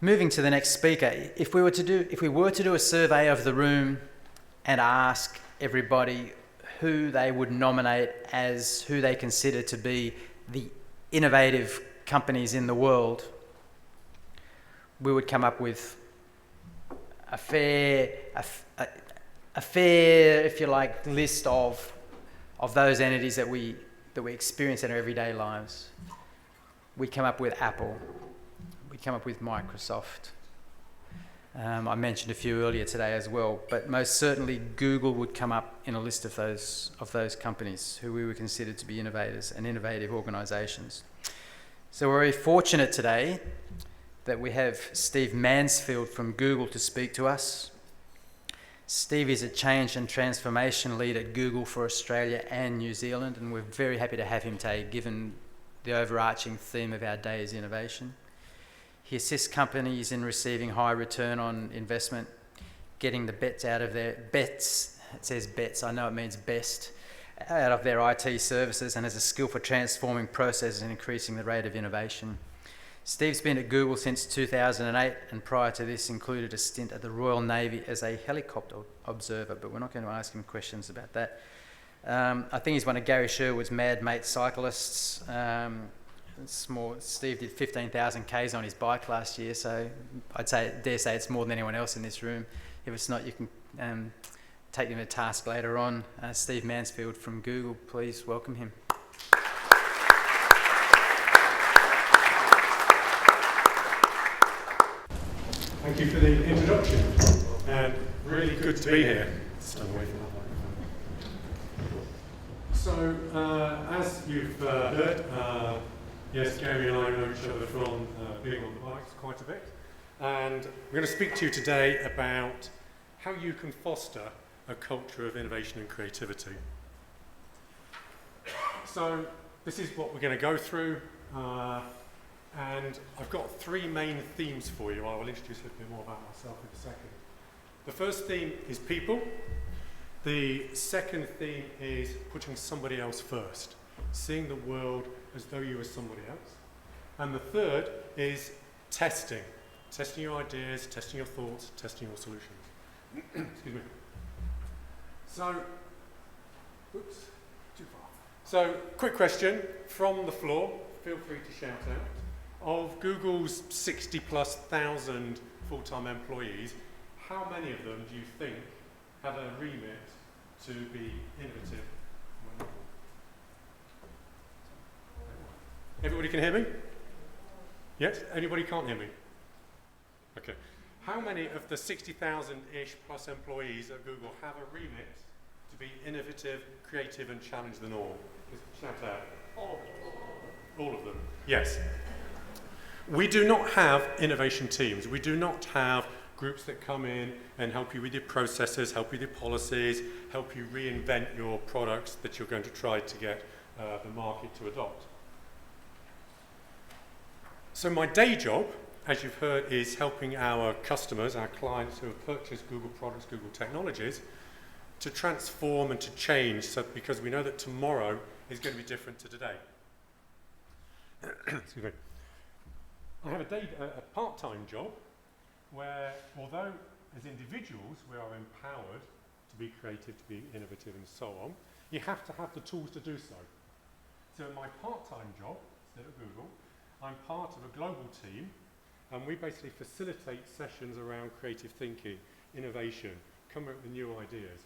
Moving to the next speaker, if we were to do a survey of the room and ask everybody who they would nominate as who they consider to be the innovative companies in the world, we would come up with a fair, if you like, list of those entities that we experience in our everyday lives. We'd come up with Apple. We'd come up with Microsoft. I mentioned a few earlier today as well, but most certainly Google would come up in a list of those companies who we would consider to be innovators and innovative organisations. So we're very fortunate today that we have Steve Mansfield from Google to speak to us. Steve is a change and transformation lead at Google for Australia and New Zealand, and we're very happy to have him today, given the overarching theme of our day is innovation. He assists companies in receiving high return on investment, getting the bets out of their bets, it says bets, I know it means best, out of their IT services, and has a skill for transforming processes and increasing the rate of innovation. Steve's been at Google since 2008, and prior to this included a stint at the Royal Navy as a helicopter observer, but we're not going to ask him questions about that. I think he's one of Gary Sherwood's mad mate cyclists. Steve did 15,000 Ks on his bike last year, so dare say it's more than anyone else in this room. If it's not, you can take him to task later on. Steve Mansfield from Google, please welcome him. Thank you for the introduction, and really good to be here. Stand away from that microphone. So, as you've heard, yes, Gary and I know each other from being on the bikes quite a bit, and we're going to speak to you today about how you can foster a culture of innovation and creativity. So, this is what we're going to go through. And I've got three main themes for you. I will introduce a little bit more about myself in a second. The first theme is people. The second theme is putting somebody else first, seeing the world as though you were somebody else. And the third is testing your ideas, testing your thoughts, testing your solutions. Excuse me. So, oops, too far. So, quick question from the floor. Feel free to shout out. Of Google's 60+ thousand full-time employees, how many of them do you think have a remit to be innovative? Everybody can hear me? Yes? Anybody can't hear me? Okay. How many of the 60,000-ish plus employees at Google have a remit to be innovative, creative, and challenge the norm? Just shout out. All of them. Yes. We do not have innovation teams. We do not have groups that come in and help you with your processes, help you with your policies, help you reinvent your products that you're going to try to get the market to adopt. So my day job, as you've heard, is helping our customers, our clients who have purchased Google products, Google technologies, to transform and to change, because we know that tomorrow is going to be different to today. Excuse me. I have a part-time job where, although as individuals we are empowered to be creative, to be innovative and so on, you have to have the tools to do so. So in my part-time job, instead of Google, I'm part of a global team, and we basically facilitate sessions around creative thinking, innovation, coming up with new ideas.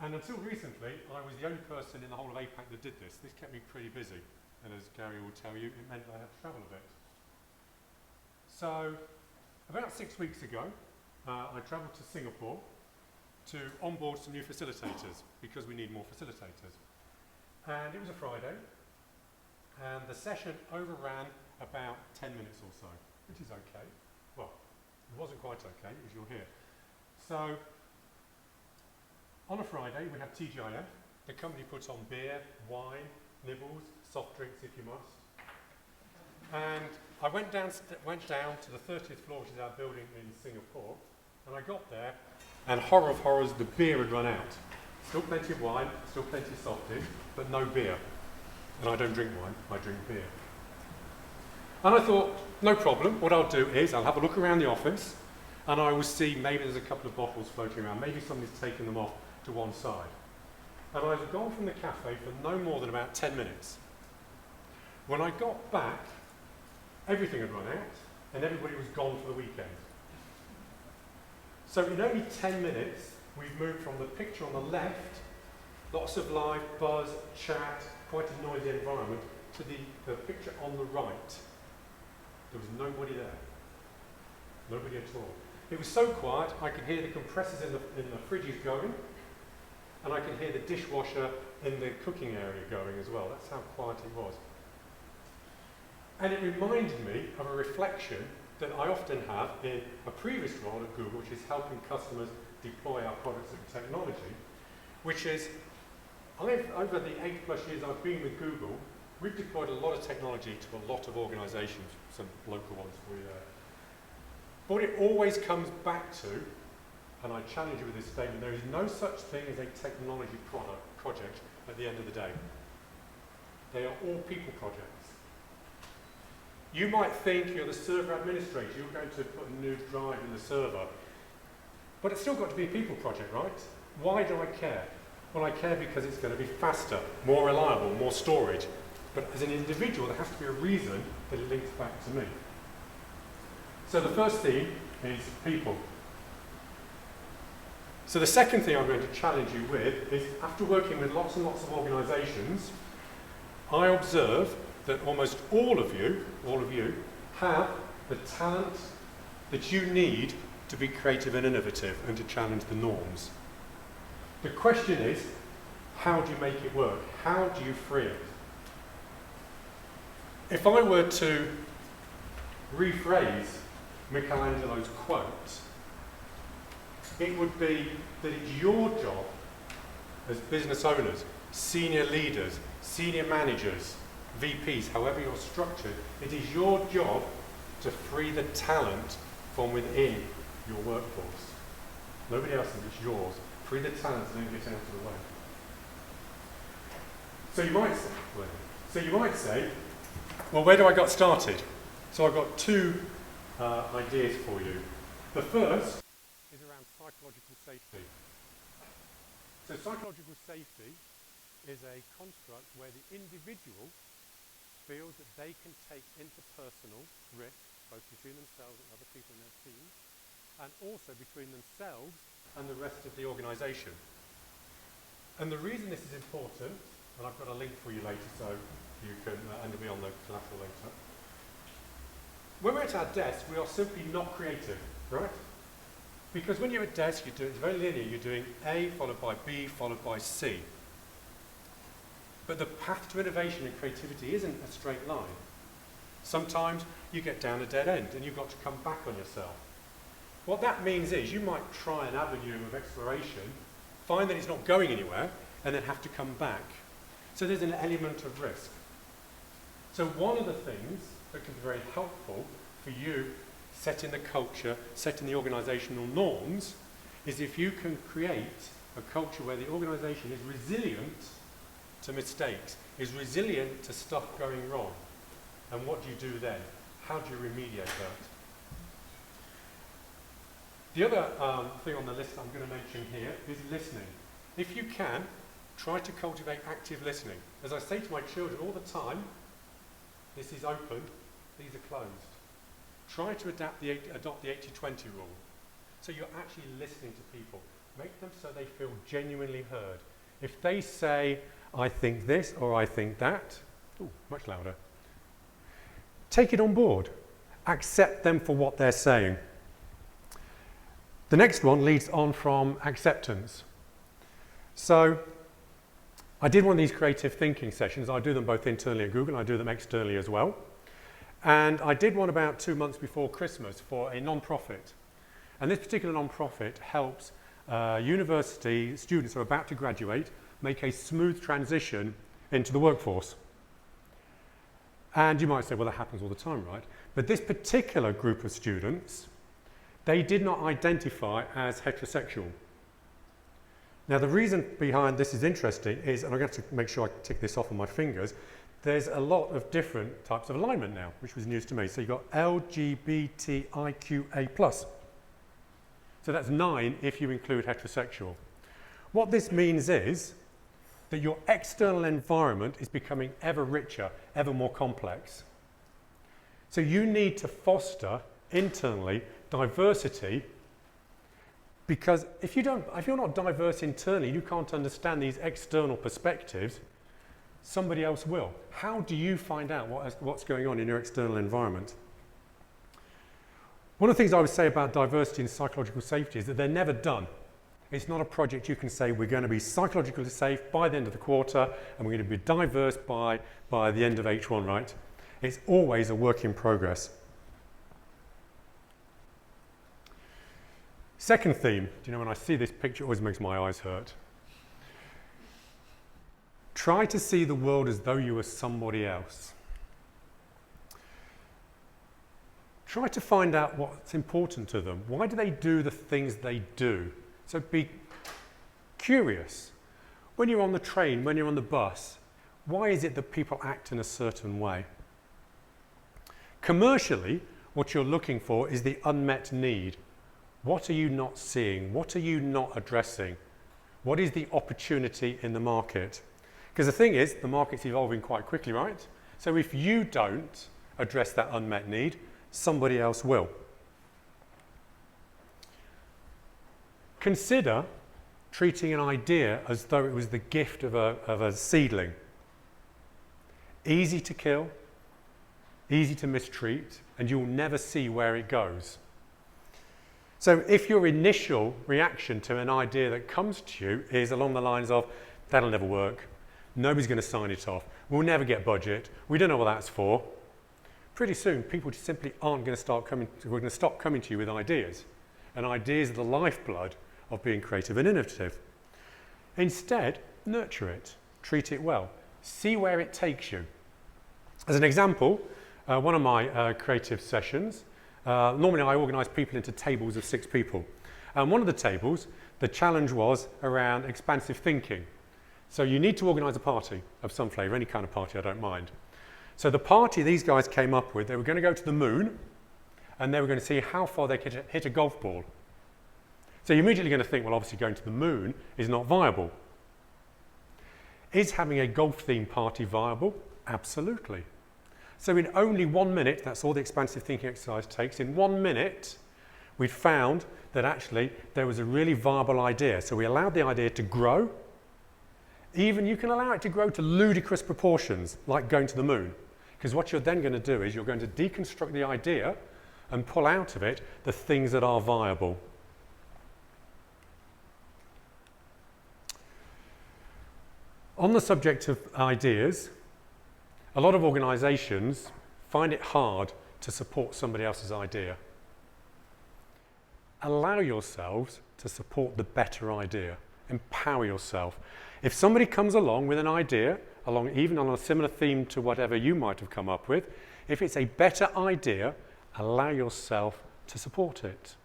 And until recently, I was the only person in the whole of APAC that did this. This kept me pretty busy. And as Gary will tell you, it meant I had to travel a bit. So, about 6 weeks ago, I travelled to Singapore to onboard some new facilitators, because we need more facilitators. And it was a Friday, and the session overran about 10 minutes or so, which is okay. Well, it wasn't quite okay, as you'll hear. So, on a Friday, we have TGIF. The company puts on beer, wine, nibbles, soft drinks if you must. And I went down to the 30th floor, which is our building in Singapore, and I got there, and horror of horrors, the beer had run out. Still plenty of wine, still plenty of soft drink, but no beer. And I don't drink wine, I drink beer. And I thought, no problem, what I'll do is I'll have a look around the office and I will see maybe there's a couple of bottles floating around, maybe somebody's taken them off to one side. And I've gone from the cafe for no more than about 10 minutes. When I got back, everything had run out and everybody was gone for the weekend. So in only 10 minutes, we've moved from the picture on the left, lots of live buzz, chat, quite a noisy environment, to the picture on the right. There was nobody there. Nobody at all. It was so quiet, I could hear the compressors in the fridges going, and I could hear the dishwasher in the cooking area going as well. That's how quiet it was. And it reminded me of a reflection that I often have in a previous role at Google, which is helping customers deploy our products and technology, which is, over the 8+ years I've been with Google, we've deployed a lot of technology to a lot of organisations, some local ones for you there. But it always comes back to, and I challenge you with this statement, there is no such thing as a technology project at the end of the day. They are all people projects. You might think you're the server administrator, you're going to put a new drive in the server, but it's still got to be a people project, right? Why do I care? Well, I care because it's going to be faster, more reliable, more storage. But as an individual, there has to be a reason that it links back to me. So the first theme is people. So the second thing I'm going to challenge you with is, after working with lots and lots of organisations, I observe that almost all of you have the talent that you need to be creative and innovative and to challenge the norms. The question is, how do you make it work? How do you free it? If I were to rephrase Michelangelo's quote, it would be that it's your job as business owners, senior leaders, senior managers, VPs, however you're structured, it is your job to free the talent from within your workforce. Nobody else's, it's yours. Free the talent and then get out of the way. So you might say, well, where do I get started? So I've got two ideas for you. The first is around psychological safety. So psychological safety is a construct where the individual feels that they can take interpersonal risk, both between themselves and other people in their team, and also between themselves and the rest of the organisation. And the reason this is important, and I've got a link for you later so you can, and it'll be on the collateral later. When we're at our desk, we are simply not creative, right? Because when you're at desk, it's very linear. You're doing A followed by B followed by C. But the path to innovation and creativity isn't a straight line. Sometimes you get down a dead end and you've got to come back on yourself. What that means is you might try an avenue of exploration, find that it's not going anywhere, and then have to come back. So there's an element of risk. So one of the things that can be very helpful for you setting the culture, setting the organisational norms, is if you can create a culture where the organisation is resilient to mistakes, is resilient to stuff going wrong. And what do you do then? How do you remediate that? The other thing on the list I'm going to mention here is listening. If you can, try to cultivate active listening. As I say to my children all the time, this is open, these are closed. Try to adopt the 80-20 rule. So you're actually listening to people. Make them so they feel genuinely heard. If they say, I think this or I think that, much louder, take it on board. Accept them for what they're saying. The next one leads on from acceptance. So I did one of these creative thinking sessions. I do them both internally at Google, and I do them externally as well. And I did one about 2 months before Christmas for a non-profit. And this particular non-profit helps university students who are about to graduate make a smooth transition into the workforce. And you might say, well, that happens all the time, right? But this particular group of students, they did not identify as heterosexual. Now, the reason behind this is interesting is, and I'm going to have to make sure I tick this off on my fingers, there's a lot of different types of alignment now, which was news to me. So you've got LGBTIQA+. So that's 9 if you include heterosexual. What this means is that your external environment is becoming ever richer, ever more complex. So you need to foster internally diversity, because if you're not diverse internally, you can't understand these external perspectives, somebody else will. How do you find out what's going on in your external environment? One of the things I would say about diversity and psychological safety is that they're never done. It's not a project you can say we're going to be psychologically safe by the end of the quarter and we're going to be diverse by the end of H1, right? It's always a work in progress. Second theme, do you know, when I see this picture, it always makes my eyes hurt. Try to see the world as though you were somebody else. Try to find out what's important to them. Why do they do the things they do? So be curious. When you're on the train, when you're on the bus, why is it that people act in a certain way? Commercially, what you're looking for is the unmet need. What are you not seeing? What are you not addressing? What is the opportunity in the market? Because the thing is, the market's evolving quite quickly, right? So if you don't address that unmet need, somebody else will. Consider treating an idea as though it was the gift of a seedling. Easy to kill, easy to mistreat, and you'll never see where it goes. So if your initial reaction to an idea that comes to you is along the lines of, that'll never work, nobody's going to sign it off, we'll never get budget, we don't know what that's for, pretty soon people just simply aren't going to stop coming to you with ideas. And ideas are the lifeblood of being creative and innovative. Instead, nurture it, treat it well, see where it takes you. As an example, one of my creative sessions, normally I organise people into tables of 6 people. And one of the tables, the challenge was around expansive thinking. So you need to organise a party of some flavour, any kind of party, I don't mind. So the party these guys came up with, they were going to go to the moon and they were going to see how far they could hit a golf ball. So you're immediately going to think, well, obviously going to the moon is not viable. Is having a golf-themed party viable? Absolutely. So in only 1 minute, that's all the expansive thinking exercise takes, in 1 minute, we found that actually there was a really viable idea. So we allowed the idea to grow. Even you can allow it to grow to ludicrous proportions, like going to the moon. Because what you're then going to do is you're going to deconstruct the idea and pull out of it the things that are viable. On the subject of ideas, a lot of organisations find it hard to support somebody else's idea. Allow yourselves to support the better idea. Empower yourself. If somebody comes along with an idea, even on a similar theme to whatever you might have come up with, if it's a better idea, allow yourself to support it.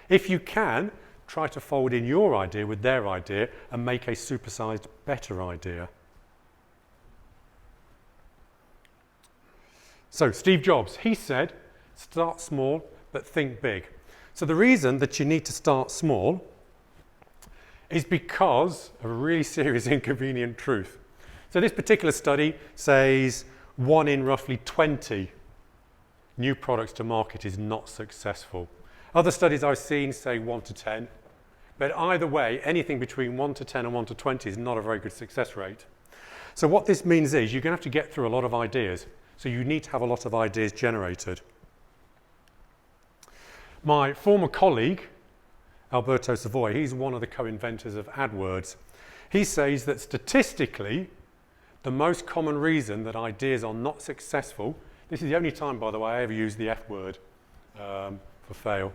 If you can, try to fold in your idea with their idea and make a supersized better idea. So Steve Jobs, he said, start small but think big. So the reason that you need to start small is because of a really serious inconvenient truth. So this particular study says 1 in roughly 20 new products to market is not successful. Other studies I've seen say 1 to 10, but either way, anything between 1 to 10 and 1 to 20 is not a very good success rate. So what this means is you're going to have to get through a lot of ideas. So you need to have a lot of ideas generated. My former colleague, Alberto Savoy, he's one of the co-inventors of AdWords. He says that statistically, the most common reason that ideas are not successful, this is the only time, by the way, I ever use the F word for fail,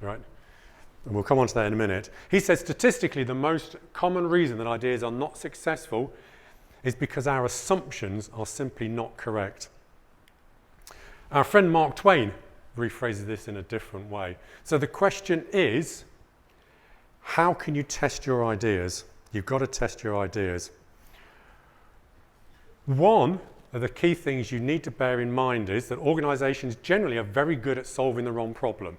right? And we'll come on to that in a minute. He says statistically, the most common reason that ideas are not successful is because our assumptions are simply not correct. Our friend Mark Twain rephrases this in a different way. So the question is, how can you test your ideas? You've got to test your ideas. One of the key things you need to bear in mind is that organisations generally are very good at solving the wrong problem.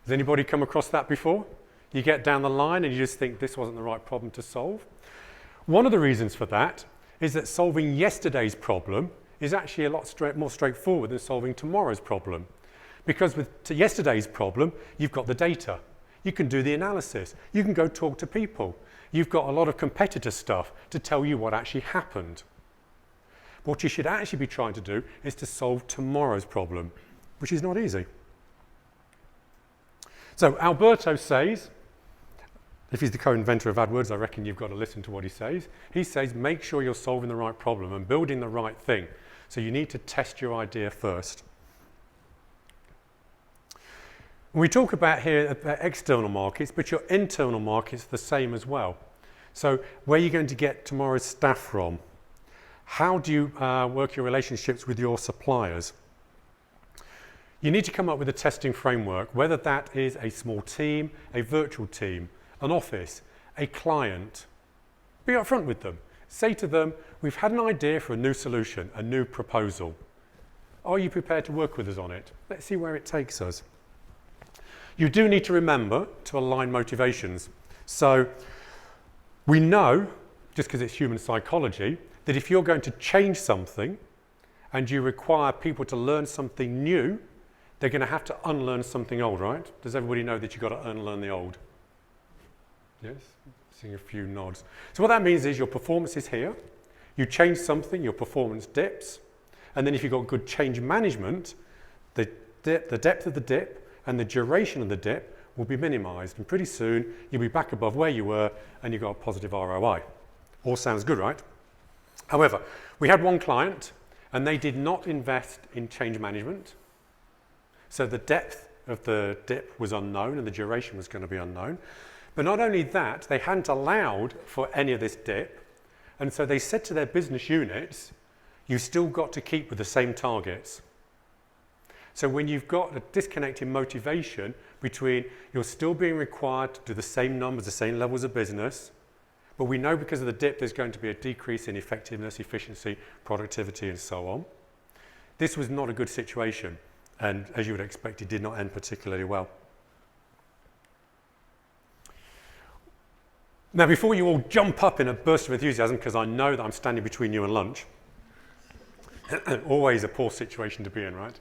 Has anybody come across that before? You get down the line and you just think this wasn't the right problem to solve. One of the reasons for that is that solving yesterday's problem is actually a lot more straightforward than solving tomorrow's problem. Because with yesterday's problem, you've got the data. You can do the analysis. You can go talk to people. You've got a lot of competitor stuff to tell you what actually happened. What you should actually be trying to do is to solve tomorrow's problem, which is not easy. So Alberto says, if he's the co-inventor of AdWords, I reckon you've got to listen to what he says. He says, make sure you're solving the right problem and building the right thing. So you need to test your idea first. We talk about here about external markets, but your internal markets are the same as well. So where are you going to get tomorrow's staff from? How do you work your relationships with your suppliers? You need to come up with a testing framework, whether that is a small team, a virtual team, an office, a client. Be upfront with them. Say to them, we've had an idea for a new solution, a new proposal. Are you prepared to work with us on it? Let's see where it takes us. You do need to remember to align motivations. So we know, just because it's human psychology, that if you're going to change something and you require people to learn something new, they're going to have to unlearn something old, right? Does everybody know that you've got to unlearn the old? Yes, seeing a few nods. So what that means is your performance is here. You change something, your performance dips. And then if you've got good change management, the depth of the dip and the duration of the dip will be minimized. And pretty soon, you'll be back above where you were and you've got a positive ROI. All sounds good, right? However, we had one client and they did not invest in change management. So the depth of the dip was unknown and the duration was going to be unknown. But not only that, they hadn't allowed for any of this dip. And so they said to their business units, you've still got to keep with the same targets. So when you've got a disconnect in motivation between you're still being required to do the same numbers, the same levels of business, but we know because of the dip there's going to be a decrease in effectiveness, efficiency, productivity, and so on. This was not a good situation, and as you would expect, it did not end particularly well. Now, before you all jump up in a burst of enthusiasm, because I know that I'm standing between you and lunch, always a poor situation to be in, right?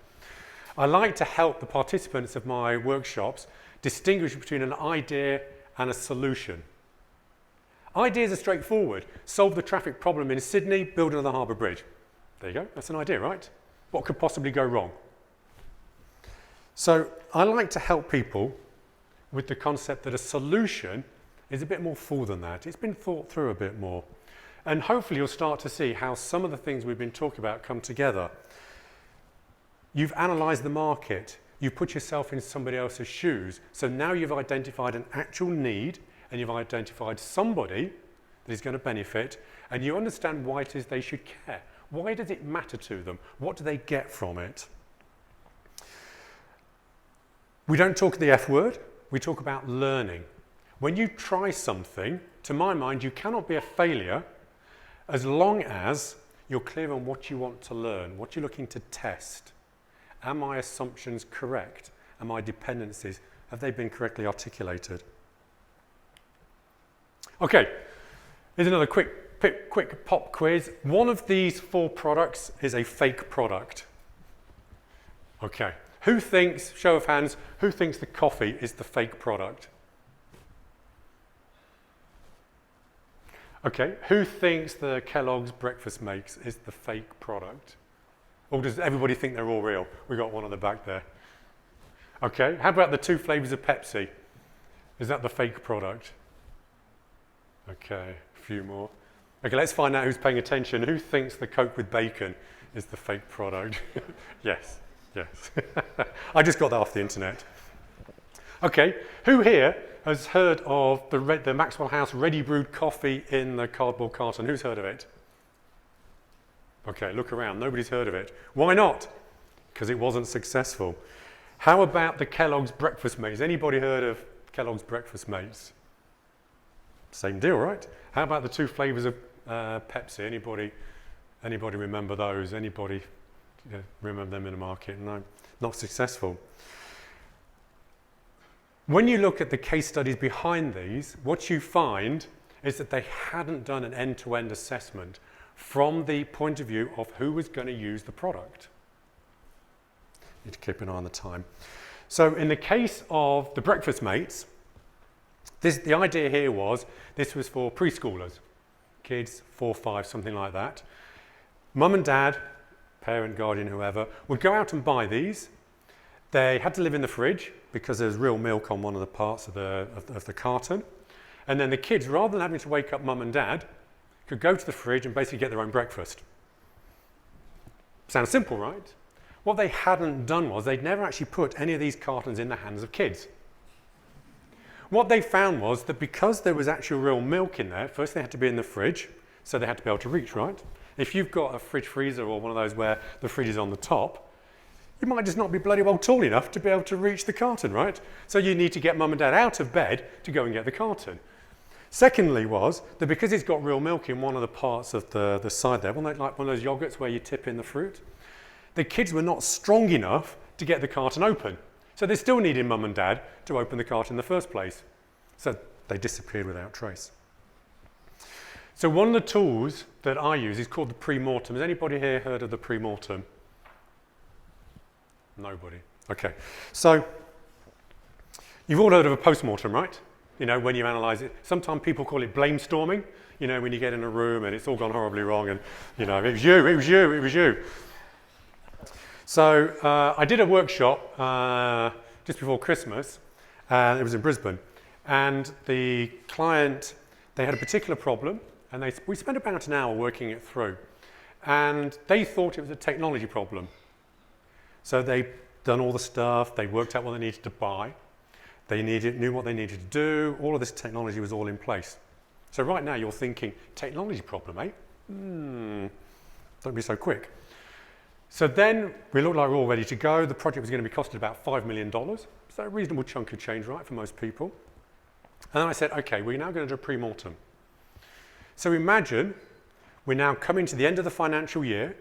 I like to help the participants of my workshops distinguish between an idea and a solution. Ideas are straightforward. Solve the traffic problem in Sydney, build another harbour bridge. There you go, that's an idea, right? What could possibly go wrong? So I like to help people with the concept that a solution is a bit more full than that. It's been thought through a bit more. And hopefully you'll start to see how some of the things we've been talking about come together. You've analysed the market. You put yourself in somebody else's shoes. So now you've identified an actual need and you've identified somebody that is going to benefit and you understand why it is they should care. Why does it matter to them? What do they get from it? We don't talk the F word. We talk about learning. When you try something, to my mind, you cannot be a failure as long as you're clear on what you want to learn, what you're looking to test. Are my assumptions correct? Are my dependencies, have they been correctly articulated? Okay, here's another quick pop quiz. One of these 4 products is a fake product. Okay, who thinks, show of hands, who thinks the coffee is the fake product? Okay, who thinks the Kellogg's breakfast makes is the fake product? Or does everybody think they're all real? We've got one on the back there. Okay, how about the 2 flavours of Pepsi? Is that the fake product? Okay, a few more. Okay, let's find out who's paying attention. Who thinks the Coke with bacon is the fake product? Yes, yes. I just got that off the internet. Okay, who here has heard of the Maxwell House ready brewed coffee in the cardboard carton? Who's heard of it? Okay, look around. Nobody's heard of it. Why not? Because it wasn't successful. How about the Kellogg's breakfast mates? Anybody heard of Kellogg's breakfast mates? Same deal, right? How about the 2 flavours of Pepsi, anybody remember those? Anybody remember them in the market? No, not successful. When you look at the case studies behind these, what you find is that they hadn't done an end-to-end assessment from the point of view of who was going to use the product. Need to keep an eye on the time. So in the case of the breakfast mates, the idea here was this was for preschoolers, kids 4, 5, something like that. Mum and dad, parent, guardian, whoever, would go out and buy these. They had to live in the fridge because there's real milk on one of the parts of the carton. And then the kids, rather than having to wake up mum and dad, could go to the fridge and basically get their own breakfast. Sounds simple, right? What they hadn't done was they'd never actually put any of these cartons in the hands of kids. What they found was that because there was actual real milk in there, first they had to be in the fridge, so they had to be able to reach, right? If you've got a fridge freezer or one of those where the fridge is on the top, you might just not be bloody well tall enough to be able to reach the carton, right? So you need to get mum and dad out of bed to go and get the carton. Secondly was that because it's got real milk in one of the parts of the side there, like one of those yogurts where you tip in the fruit, the kids were not strong enough to get the carton open. So they still needed mum and dad to open the carton in the first place. So they disappeared without trace. So one of the tools that I use is called the pre-mortem. Has anybody here heard of the pre-mortem? Nobody. Okay. So you've all heard of a post-mortem, right? You know, when you analyse it. Sometimes people call it blame storming. You know, when you get in a room and it's all gone horribly wrong and, you know, it was you. So I did a workshop just before Christmas, and it was in Brisbane. And the client, they had a particular problem, and we spent about an hour working it through. And they thought it was a technology problem. So they done all the stuff, they worked out what they needed to buy, they knew what they needed to do, all of this technology was all in place. So right now you're thinking, technology problem, eh? Don't be so quick. So then we looked like we were all ready to go. The project was going to be costing about $5 million. So a reasonable chunk of change, right, for most people. And then I said, okay, we're now going to do a pre-mortem. So imagine we're now coming to the end of the financial year,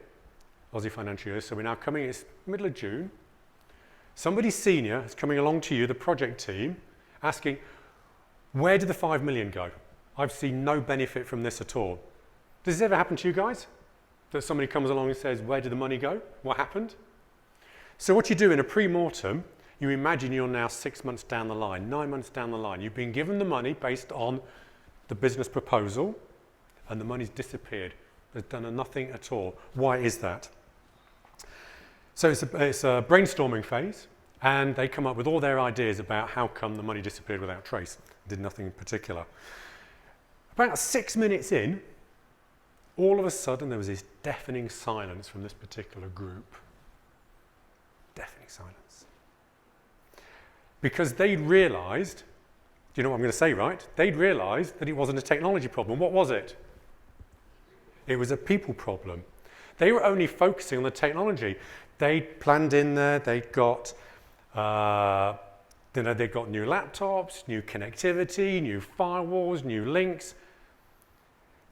Aussie financial year, so we're now coming, it's middle of June. Somebody senior is coming along to you, the project team, asking, where did the 5 million go? I've seen no benefit from this at all. Does this ever happen to you guys? That somebody comes along and says, where did the money go? What happened? So what you do in a pre-mortem, you imagine you're now 6 months down the line, 9 months down the line. You've been given the money based on the business proposal, and the money's disappeared. There's done nothing at all. Why is that? So it's a brainstorming phase, and they come up with all their ideas about how come the money disappeared without trace. Did nothing in particular. About 6 minutes in, all of a sudden there was this deafening silence from this particular group. Deafening silence. Because they'd realised, do you know what I'm going to say, right? They'd realised that it wasn't a technology problem. What was it? It was a people problem. They were only focusing on the technology. They'd planned in there, they'd got new laptops, new connectivity, new firewalls, new links.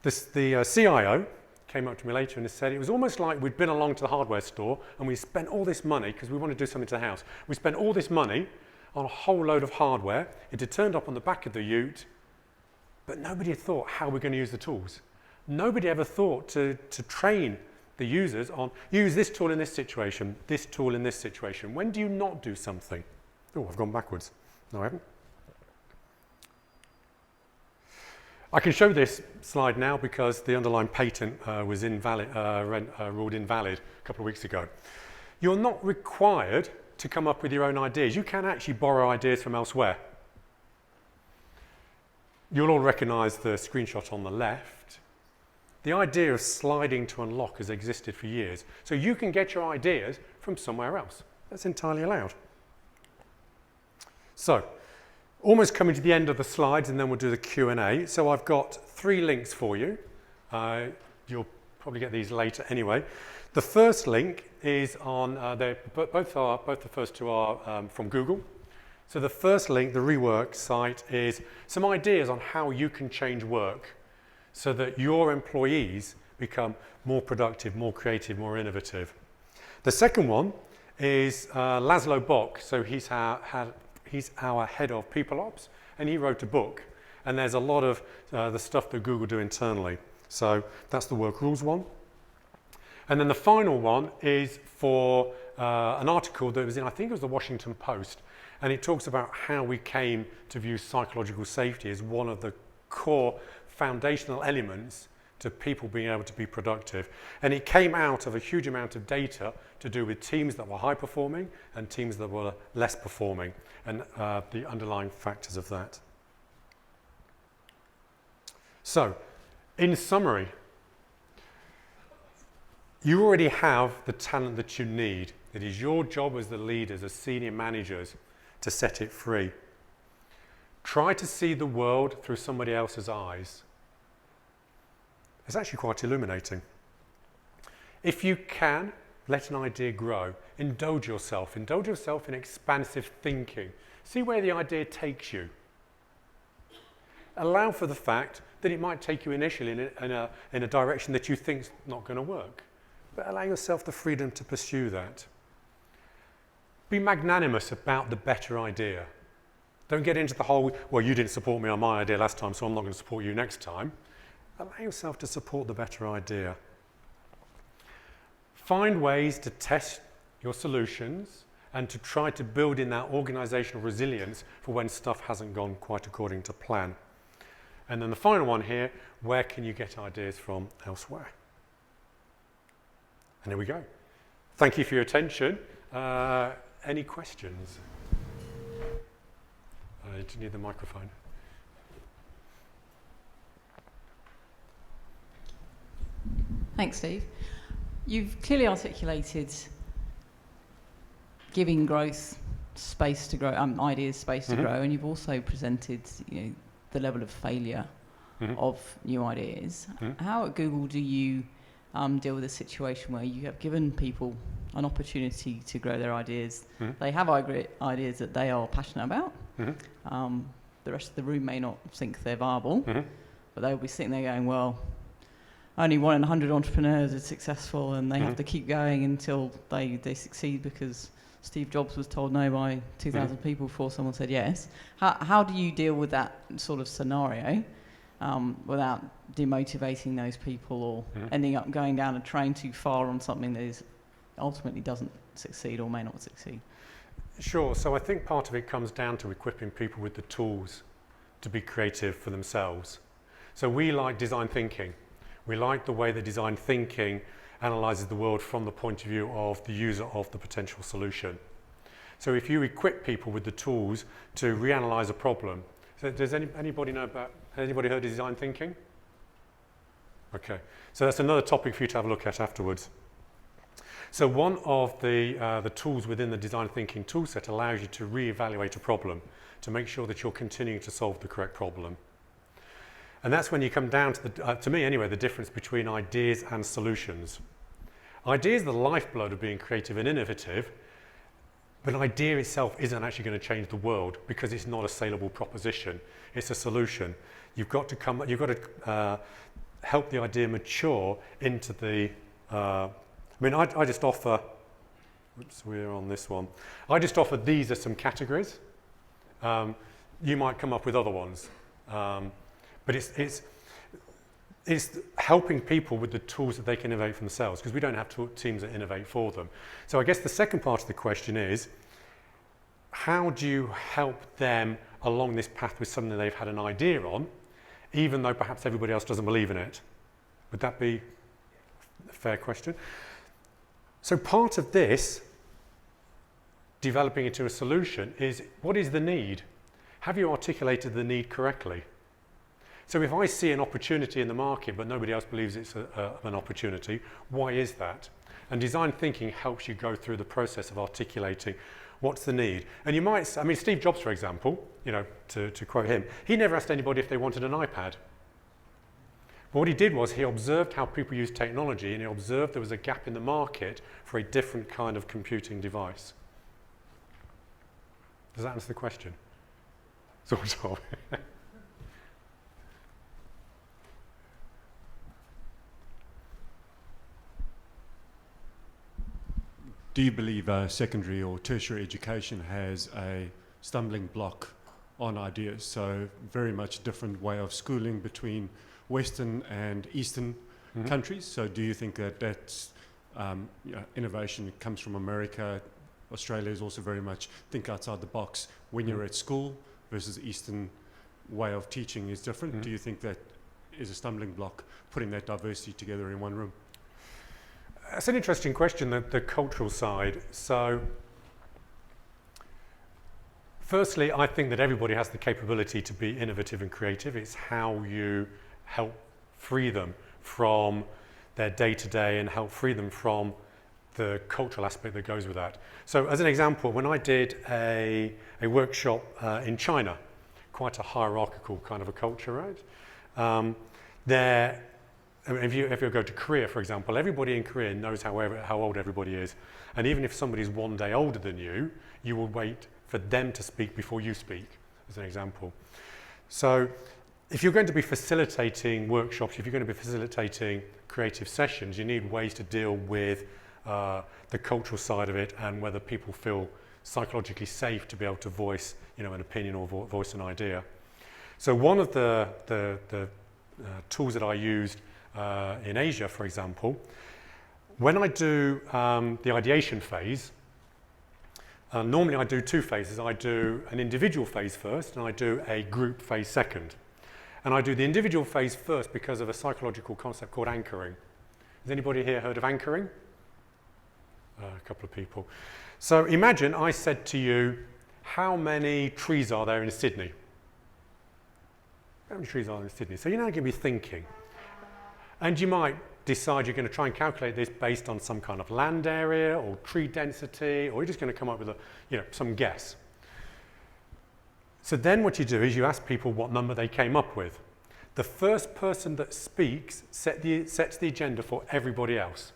The CIO came up to me later and said it was almost like we'd been along to the hardware store and we spent all this money, because we want to do something to the house. We spent all this money on a whole load of hardware. It had turned up on the back of the ute, but nobody had thought how we're going to use the tools. Nobody ever thought to train the users on, use this tool in this situation, this tool in this situation. When do you not do something? Oh, I've gone backwards. No, I haven't. I can show this slide now because the underlying patent was ruled invalid a couple of weeks ago. You're not required to come up with your own ideas. You can actually borrow ideas from elsewhere. You'll all recognise the screenshot on the left. The idea of sliding to unlock has existed for years. So you can get your ideas from somewhere else. That's entirely allowed. So, almost coming to the end of the slides, and then we'll do the Q&A. So I've got 3 links for you. You'll probably get these later anyway. The first link is on, both the first 2 are from Google. So the first link, the Rework site, is some ideas on how you can change work. so that your employees become more productive, more creative, more innovative. The second one is Laszlo Bock. So he's our head of people ops, and he wrote a book. And there's a lot of the stuff that Google do internally. So that's the work rules one. And then the final one is for an article that was in, I think it was the Washington Post, and it talks about how we came to view psychological safety as one of the core foundational elements to people being able to be productive. And it came out of a huge amount of data to do with teams that were high performing and teams that were less performing, and the underlying factors of that. So, in summary, you already have the talent that you need. It is your job as the leaders, as senior managers, to set it free. Try to see the world through somebody else's eyes. It's actually quite illuminating. If you can, let an idea grow. Indulge yourself in expansive thinking. See where the idea takes you. Allow for the fact that it might take you initially in a direction that you think is not going to work. But allow yourself the freedom to pursue that. Be magnanimous about the better idea. Don't get into the whole, well, you didn't support me on my idea last time, so I'm not going to support you next time. Allow yourself to support the better idea. Find ways to test your solutions and to try to build in that organizational resilience for when stuff hasn't gone quite according to plan. And then the final one here, where can you get ideas from elsewhere? And there we go. Thank you for your attention. Any questions? Do you need the microphone? Thanks, Steve. You've clearly articulated giving growth space to grow, ideas space to grow, and you've also presented, the level of failure of new ideas. How at Google do you deal with a situation where you have given people an opportunity to grow their ideas? They have ideas that they are passionate about. The rest of the room may not think they're viable, but they'll be sitting there going, well, only 1 in 100 entrepreneurs is successful, and they have to keep going until they succeed because Steve Jobs was told no by 2,000 people before someone said yes. How do you deal with that sort of scenario without demotivating those people or ending up going down a train too far on something that ultimately doesn't succeed or may not succeed? Sure. So I think part of it comes down to equipping people with the tools to be creative for themselves. So we like design thinking. We like the way that design thinking analyzes the world from the point of view of the user of the potential solution. So if you equip people with the tools to reanalyze a problem, so does anybody know about, has anybody heard of design thinking? Okay, so that's another topic for you to have a look at afterwards. So one of the tools within the design thinking toolset allows you to reevaluate a problem to make sure that you're continuing to solve the correct problem. And that's when you come down to, to me anyway, the difference between ideas and solutions. Ideas are the lifeblood of being creative and innovative, but an idea itself isn't actually going to change the world because it's not a saleable proposition. It's a solution. You've got to help the idea mature into the. I just offer. Oops, we're on this one. I just offer these as some categories. You might come up with other ones. But it's helping people with the tools that they can innovate for themselves, because we don't have teams that innovate for them. So I guess the second part of the question is, how do you help them along this path with something they've had an idea on, even though perhaps everybody else doesn't believe in it? Would that be a fair question? So part of this, developing into a solution, is what is the need? Have you articulated the need correctly? So if I see an opportunity in the market, but nobody else believes it's an opportunity, why is that? And design thinking helps you go through the process of articulating what's the need. And you might, Steve Jobs, for example, to quote him, he never asked anybody if they wanted an iPad. But what he did was he observed how people use technology, and he observed there was a gap in the market for a different kind of computing device. Does that answer the question? Sort of. do you believe secondary or tertiary education has a stumbling block on ideas? So very much different way of schooling between Western and Eastern countries. So do you think that that's innovation comes from America? Australia is also very much think outside the box when you're at school versus the Eastern way of teaching is different. Do you think that is a stumbling block, putting that diversity together in one room? That's an interesting question, the cultural side. So, firstly, I think that everybody has the capability to be innovative and creative. It's how you help free them from their day-to-day and help free them from the cultural aspect that goes with that. So, as an example, when I did a workshop in China, quite a hierarchical kind of a culture, right? If you go to Korea, for example, everybody in Korea knows how old everybody is. And even if somebody's one day older than you, you will wait for them to speak before you speak, as an example. So if you're going to be facilitating workshops, if you're going to be facilitating creative sessions, you need ways to deal with the cultural side of it and whether people feel psychologically safe to be able to voice, an opinion or voice an idea. So one of the tools that I used in Asia, for example, when I do the ideation phase, normally I do two phases. I do an individual phase first and I do a group phase second. And I do the individual phase first because of a psychological concept called anchoring. Has anybody here heard of anchoring? A couple of people. So imagine I said to you, how many trees are there in Sydney? How many trees are there in Sydney? So you're now going to be thinking. And you might decide you're going to try and calculate this based on some kind of land area or tree density, or you're just going to come up with some guess. So then what you do is you ask people what number they came up with. The first person that speaks sets the agenda for everybody else.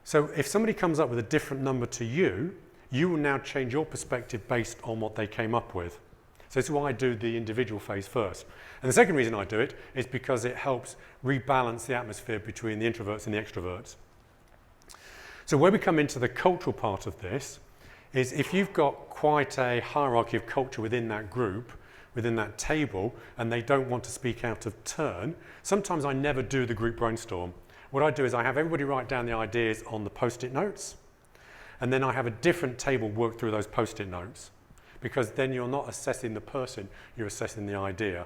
So if somebody comes up with a different number to you, you will now change your perspective based on what they came up with. So this is why I do the individual phase first. And the second reason I do it is because it helps rebalance the atmosphere between the introverts and the extroverts. So where we come into the cultural part of this is if you've got quite a hierarchy of culture within that group, within that table, and they don't want to speak out of turn, sometimes I never do the group brainstorm. What I do is I have everybody write down the ideas on the post-it notes, and then I have a different table work through those post-it notes, because then you're not assessing the person, you're assessing the idea.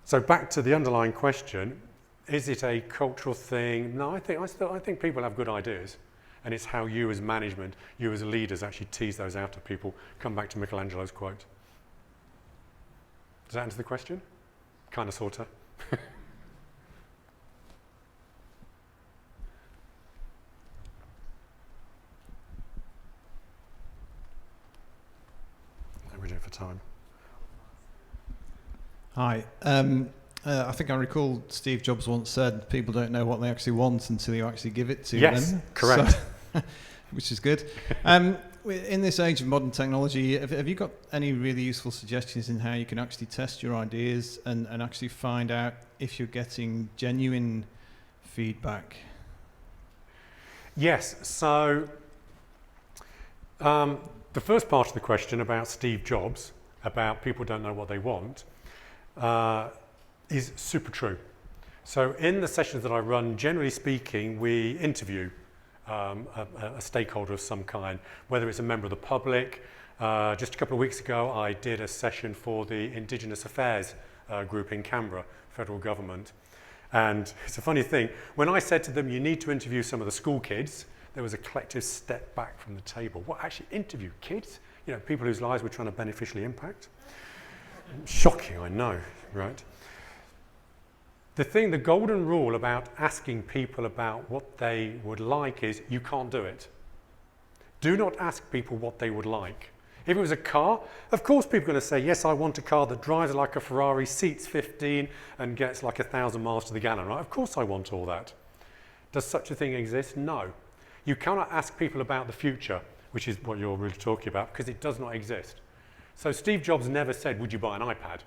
So back to the underlying question, is it a cultural thing? No, I think people have good ideas, and it's how you as management, you as leaders actually tease those out of people. Come back to Michelangelo's quote. Does that answer the question? Kind of, sort of. How are we doing for time? Hi. I think I recall Steve Jobs once said people don't know what they actually want until you actually give it to them. Yes, correct. So, which is good. In this age of modern technology, have you got any really useful suggestions in how you can actually test your ideas and actually find out if you're getting genuine feedback? Yes. So the first part of the question about Steve Jobs, about people don't know what they want, is super true. So in the sessions that I run, generally speaking, we interview a stakeholder of some kind, whether it's a member of the public. Just a couple of weeks ago, I did a session for the Indigenous Affairs group in Canberra, federal government. And it's a funny thing, when I said to them, you need to interview some of the school kids, there was a collective step back from the table. What, actually interview kids? People whose lives we're trying to beneficially impact? Shocking, I know, right? The golden rule about asking people about what they would like is you can't do it. Do not ask people what they would like. If it was a car, of course people are going to say, yes, I want a car that drives like a Ferrari, seats 15 and gets like 1,000 miles to the gallon, right? Of course I want all that. Does such a thing exist? No. You cannot ask people about the future, which is what you're really talking about, because it does not exist. So Steve Jobs never said, would you buy an iPad?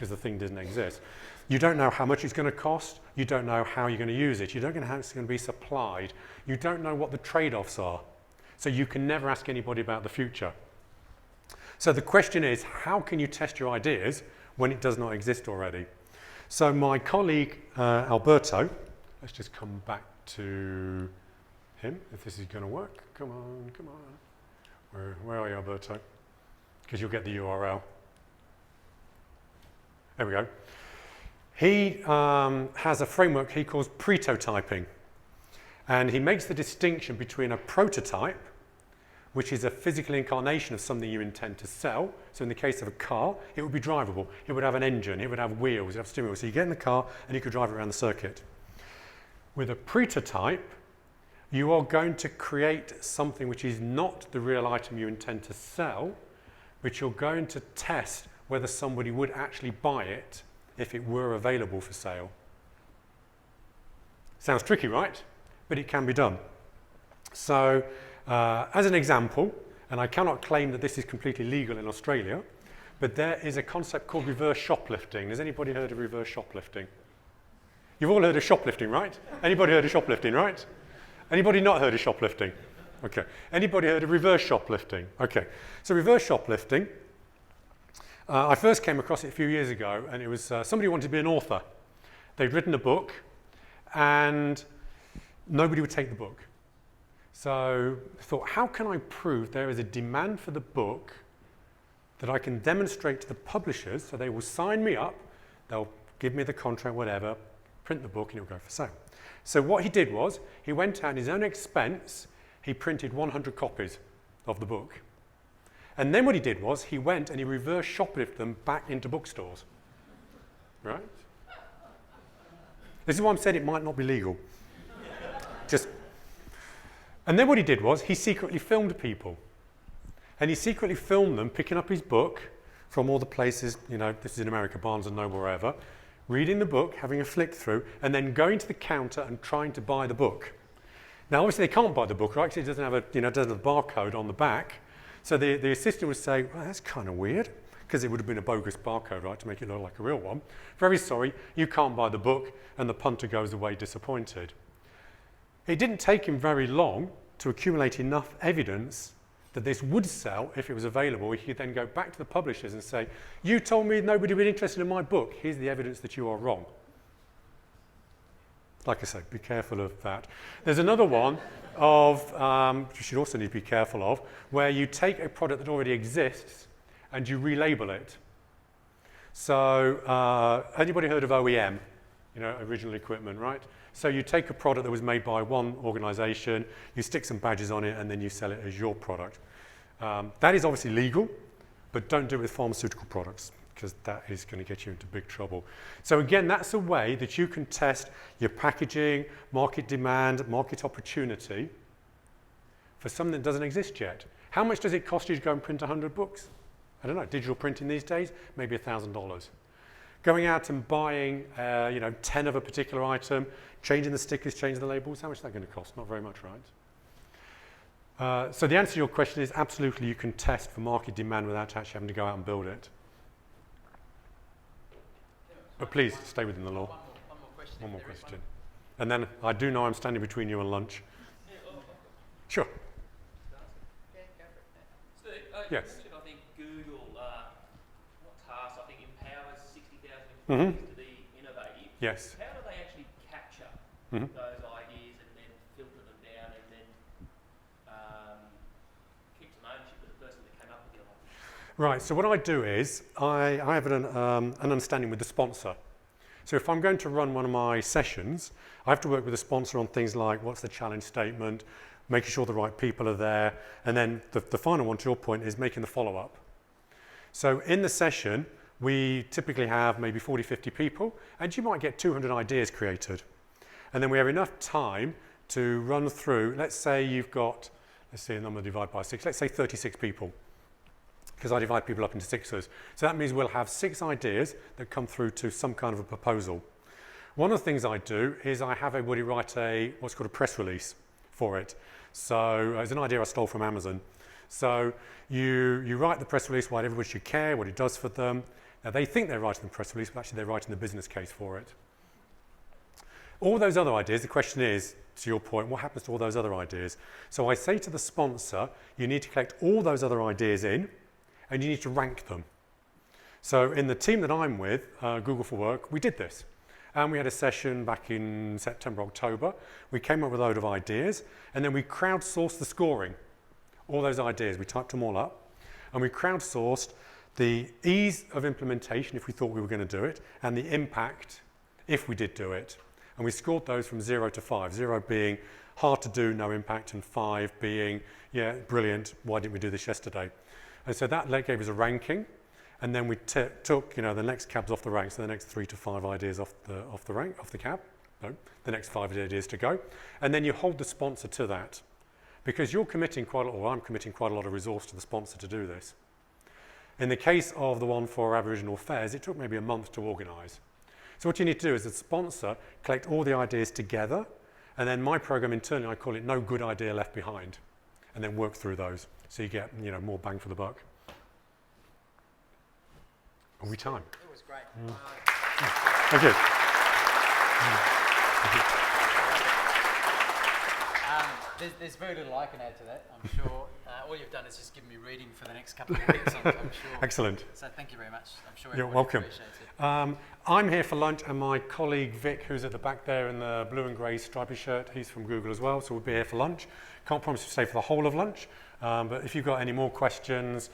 because the thing didn't exist. You don't know how much it's going to cost. You don't know how you're going to use it. You don't know how it's going to be supplied. You don't know what the trade-offs are. So you can never ask anybody about the future. So the question is, how can you test your ideas when it does not exist already? So my colleague, Alberto, let's just come back to him, if this is going to work. Come on, come on. Where are you, Alberto? Because you'll get the URL. There we go. He has a framework he calls prototyping. And he makes the distinction between a prototype, which is a physical incarnation of something you intend to sell. So in the case of a car, it would be drivable. It would have an engine, it would have wheels, it would have steering wheels. So you get in the car and you could drive it around the circuit. With a prototype, you are going to create something which is not the real item you intend to sell, but you're going to test whether somebody would actually buy it if it were available for sale. Sounds tricky, right? But it can be done. So, as an example, and I cannot claim that this is completely legal in Australia, but there is a concept called reverse shoplifting. Has anybody heard of reverse shoplifting? You've all heard of shoplifting, right? Anybody heard of shoplifting, right? Anybody not heard of shoplifting? Okay. Anybody heard of reverse shoplifting? Okay. So reverse shoplifting, I first came across it a few years ago, and it was somebody wanted to be an author. They'd written a book, and nobody would take the book. So I thought, how can I prove there is a demand for the book that I can demonstrate to the publishers so they will sign me up, they'll give me the contract, whatever, print the book, and it will go for sale. So what he did was, he went out at his own expense, he printed 100 copies of the book. And then what he did was, he went and he reverse shoplifted them back into bookstores. Right? This is why I'm saying it might not be legal. And then what he did was, he secretly filmed people. And he secretly filmed them picking up his book from all the places, you know, this is in America, Barnes & Noble, wherever, reading the book, having a flick through, and then going to the counter and trying to buy the book. Now, obviously, they can't buy the book, right? Because it doesn't have a, doesn't have a barcode on the back. So the assistant would say, well, that's kind of weird, because it would have been a bogus barcode, right, to make it look like a real one. Very sorry, you can't buy the book, and the punter goes away disappointed. It didn't take him very long to accumulate enough evidence that this would sell if it was available. He could then go back to the publishers and say, you told me nobody would be interested in my book. Here's the evidence that you are wrong. Like I said, be careful of that. There's another one of, you should also need to be careful of, where you take a product that already exists and you relabel it. So anybody heard of OEM? Original equipment, right? So you take a product that was made by one organization, you stick some badges on it, and then you sell it as your product. That is obviously legal, but don't do it with pharmaceutical products, because that is going to get you into big trouble. So again, that's a way that you can test your packaging, market demand, market opportunity for something that doesn't exist yet. How much does it cost you to go and print 100 books? I don't know, digital printing these days, maybe $1,000. Going out and buying, 10 of a particular item, changing the stickers, changing the labels, how much is that going to cost? Not very much, right? So the answer to your question is absolutely you can test for market demand without actually having to go out and build it. But please stay within the law. One more question. And then I do know I'm standing between you and lunch. Sure. Yes. I think Google, empowers 60,000 Mm-hmm. employees to be innovative. Yes. How do they actually capture Mm-hmm. those ideas and then filter them down and then keep some ownership of the person that came up with the idea? Right, so what I do is I have an understanding with the sponsor. So if I'm going to run one of my sessions, I have to work with the sponsor on things like what's the challenge statement, making sure the right people are there, and then the final one, to your point, is making the follow-up. So in the session, we typically have maybe 40, 50 people, and you might get 200 ideas created. And then we have enough time to run through, let's say you've got, let's see a number divided by 6, let's say 36 people, because I divide people up into sixes. So that means we'll have 6 ideas that come through to some kind of a proposal. One of the things I do is I have everybody write what's called a press release for it. So it's an idea I stole from Amazon. So you write the press release, why everybody should care, what it does for them. Now, they think they're writing the press release, but actually they're writing the business case for it. All those other ideas, the question is, to your point, what happens to all those other ideas? So I say to the sponsor, you need to collect all those other ideas in, and you need to rank them. So in the team that I'm with, Google for Work, we did this. And we had a session back in September, October. We came up with a load of ideas, and then we crowdsourced the scoring. All those ideas, we typed them all up, and we crowdsourced the ease of implementation, if we thought we were going to do it, and the impact, if we did do it. And we scored those from 0 to 5, 0 being hard to do, no impact, and 5 being, yeah, brilliant, why didn't we do this yesterday? And so that gave us a ranking, and then we took, you know, the next cabs off the rank, so the next 3 to 5 ideas off the cab, no, the next 5 ideas to go, and then you hold the sponsor to that, because you're committing quite a lot, or I'm committing quite a lot of resource to the sponsor to do this. In the case of the one for Aboriginal Affairs, it took maybe a month to organise. So what you need to do is, as a sponsor, collect all the ideas together, and then my program internally, I call it No Good Idea Left Behind, and then work through those, so you get, you know, more bang for the buck. Are we time? It was great. Thank you. There's very little I can add to that, I'm sure. All you've done is just give me reading for the next couple of weeks, I'm sure. Excellent. So thank you very much. I'm sure You're everybody welcome. appreciates it. I'm here for lunch, and my colleague Vic, who's at the back there in the blue and grey stripy shirt, he's from Google as well, so we'll be here for lunch. Can't promise to stay for the whole of lunch, but if you've got any more questions,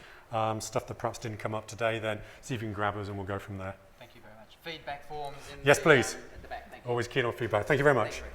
stuff that perhaps didn't come up today, then see if you can grab us and we'll go from there. Thank you very much. Feedback forms in Yes, the, please. At the back. Thank you. Always keen on feedback. Thank you very much. Thank you.